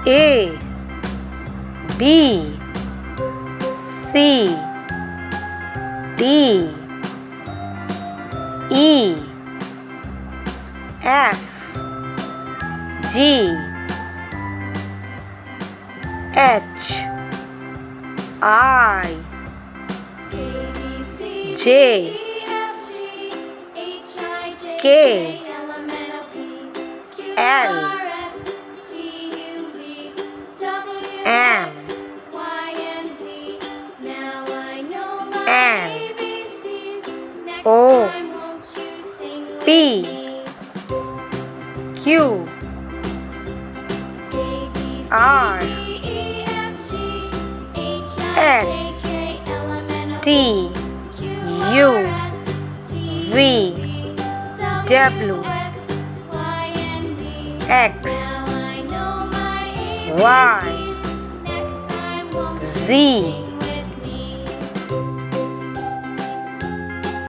A B C D E F G H I J K L M N O P Q R S T U V W X Y Z